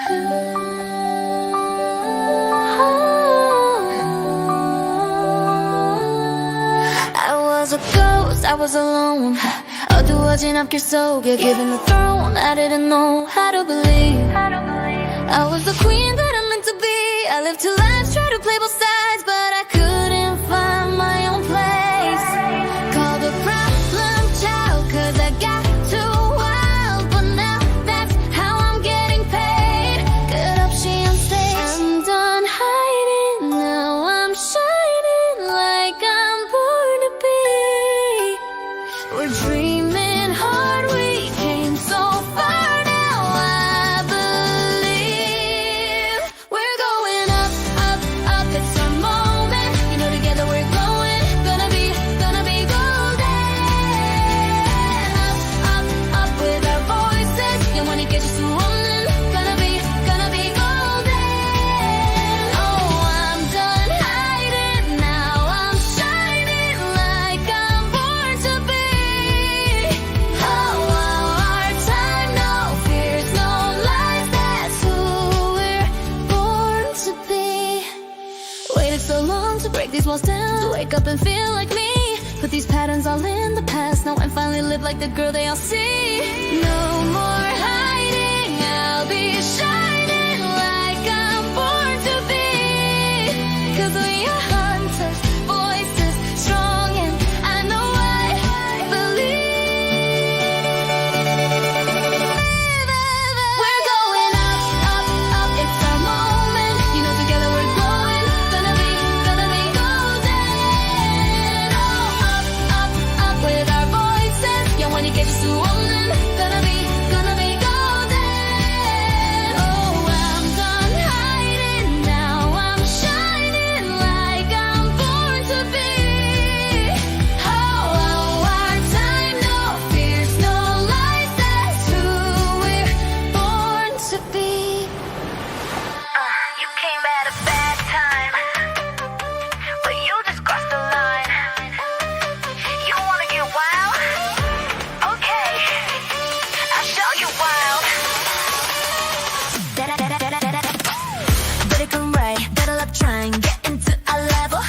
I was a ghost, I was alone. 어두워진 앞길 속에 given the throne. I didn't know how to believe. I was the queen that I'm meant to be. I lived two lives, tried to play both sides, but I couldn't find my own place. Called a problem child, cause I got too wild. But now that's how I'm getting paid. Good up, she on stage. I'm done hiding, now I'm shining like I'm born to be. We're dreaming hard, we came so far. Now I believe we're going up, up, up. It's our moment. You know, together we're glowing. Gonna be golden. Up, up, up with our voices. You wanna get you through running. Gonna be golden. Oh, I'm done hiding. Now I'm shining like I'm born to be. Oh, our time, no fears, no lies. That's who we're born to be. Waited so long to break these walls down, to wake up and feel like me. Put these patterns all in the past. Now I finally live like the girl they all see. No more hiding, I'll be shining like I'm born to be. Cause we are hunters, voices strong, and I know I believe. We're going up, up, up. It's our moment. You know, together we're glowing. Gonna be golden. Oh, up, up, up with our voices. Yeah, when you get you through running. Gonna be golden. Oh, I'm done hiding. Now I'm shining like I'm born to be. Oh, our time, no fears, no lies. That's who we're born to be. You came at a bad time, but you just crossed the line. You wanna get wild? Okay, I'll show you wild. Better come right, better luck trying. Get into our level.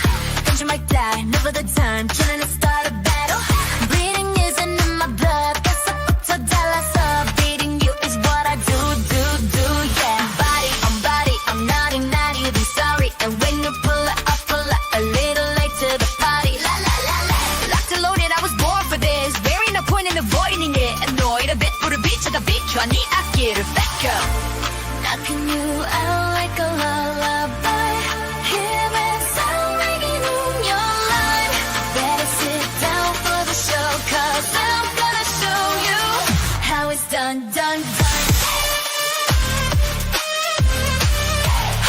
Think you might die, never the time. Killing to start a battle. Bleeding isn't in my blood. Guess I put to dollars up. Beating you is what I do, yeah. Body on body, I'm naughty, naughty. Be sorry. And when you pull it up a little late to the party. La la la la. Locked and loaded, I was born for this. Very no point in avoiding it. Annoyed a bit, put a beat to the beat. I need to back up. Knocking you out like a lullaby. Hear that sound ringing in your mind. Better sit down for the show, cause I'm gonna show you how it's done.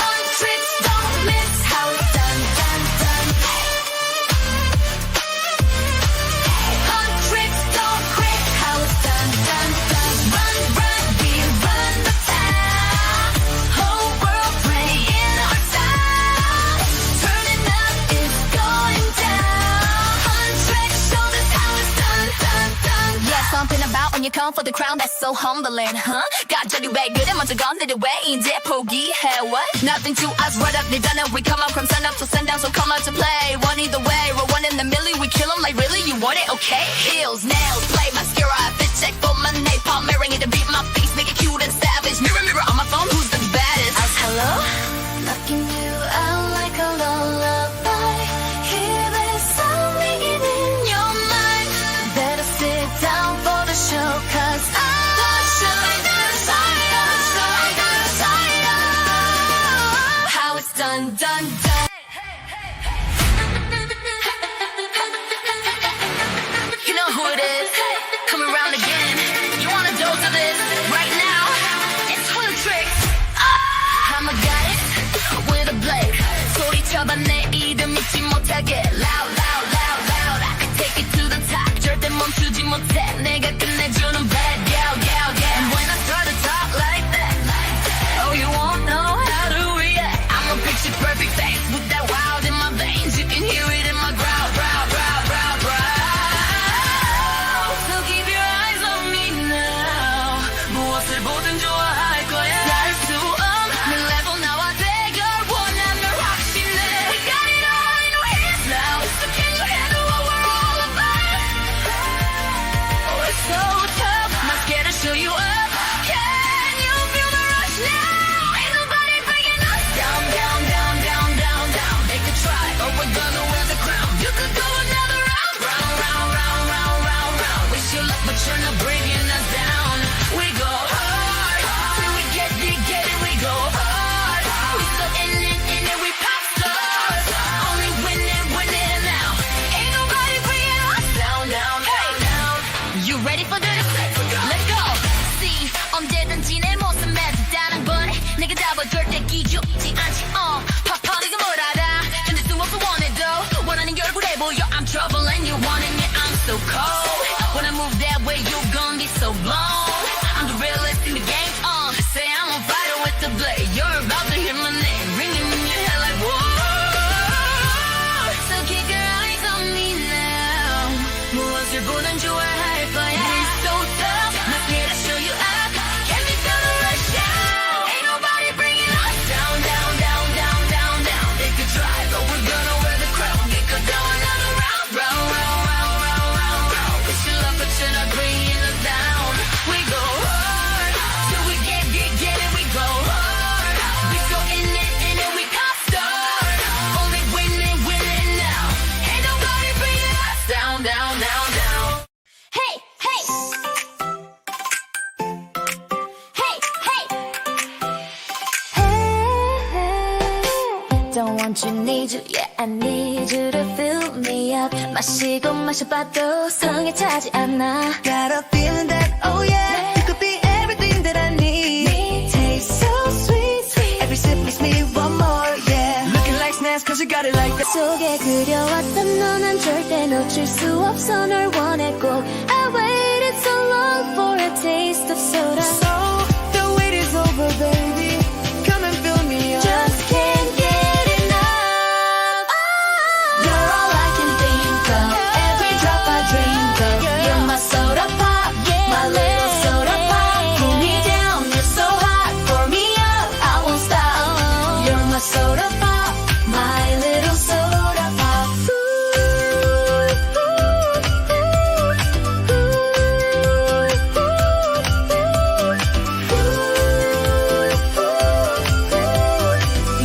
Hundreds don't miss how it's done. Hundreds don't quit how it's done. Run, we run the town. Whole world playing our sound. Turning up is going down. Hundreds shoulders how it's done. Yeah, something about when you come for the crown that's so humbling, huh? got 저리 왜 그래 먼저 건드려 왜 이제 포기해 what? Nothing to us right up done it. We come up from sun up to sundown so come out to play. One either way, we're one in the million. We kill 'em like really you want it? Okay. Heels, nails, play mascara, fit check for my napalm, mirroring it to beat my face, make it cute and savage. Mirror, mirror on my phone, who's the baddest? Hello? Knocking you out like a lullaby. Hear this sound ringing in your mind. Better sit down for the show, cause I'm how it's done. You know who it is, coming around again. You want a dose of this? 보기 좋지 않지 퍼퍼리가 뭘 알아 견딜 수 없어 원해도 원하는 게 얼굴에 보여 I'm trouble and you wanting it I'm so cold when I move that way you gon' be so blown I'm the realest in the game say I'm on fire with the blade you're about to hear my name ringing in your head like whoa so keep your eyes on me now 무엇을 보든 좋아할 거야 It's so tough not here to show you up can we feel the rush out ain't nobody bringing us down down down down down down they could try but we're gonna wear the crown we could go another round round round round round round round we should love but you're not bringing us down we go hard till we get it we go hard we so in it and then we can't start only winning winning now ain't nobody bringing us down down down down hey hey hey hey Don't want you, need you, yeah, I need you to fill me up. 마시고 마셔봐도 성에 차지 않아. Got a feeling that, oh yeah, you could be everything that I need. Taste so sweet, sweet. Every sip makes me want more, yeah. Looking like snaps cause you got it like that. 속에 그려왔던 너는 절대 놓칠 수 없어 널 원했고 I waited so long for a taste of soda. So, the wait is over, baby. Come and fill me up. Just can't get enough. You're all I can think of. Every drop I drink of. You're my soda pop, my little soda pop. Pull me down, you're so hot. Pour me up, I won't stop. You're my soda pop, my little soda pop.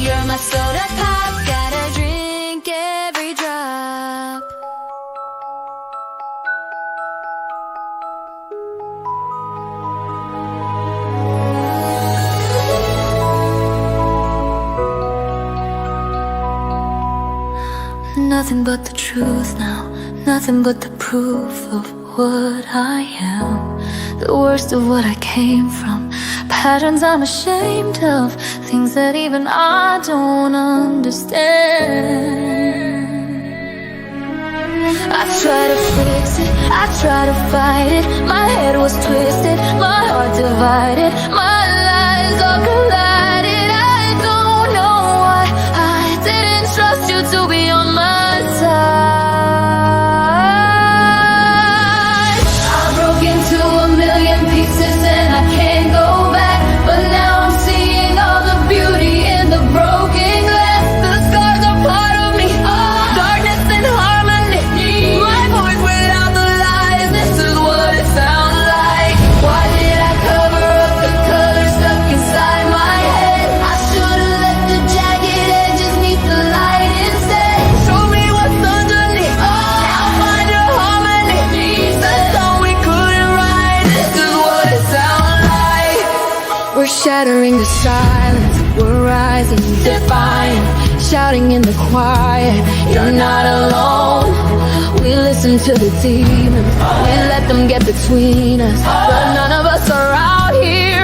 You're my soda pop, gotta drink every drop. Nothing but the truth now, nothing but the proof of what I am. The worst of what I came from, patterns I'm ashamed of, things that even I don't understand. I try to fix it, I try to fight it. My head was twisted, my heart divided, my lies all collided. I don't know why I didn't trust you to be on my side. I broke into a million pieces and I can't go back. But now I'm seeing all the beauty in the broken glass. The scars are part of me, darkness and harmony. My voice without the lies, this is what it sounds like. Why did I cover up the colors stuck inside my head? I should've let the jagged edges meet the light instead. Show me what's underneath, now find your harmony. The song we couldn't write, this is what it sounds like. We're shattering the silence, we're rising, defiant, shouting in the quiet. You're not alone. We listen to the demons, we let them get between us, but none of us are out here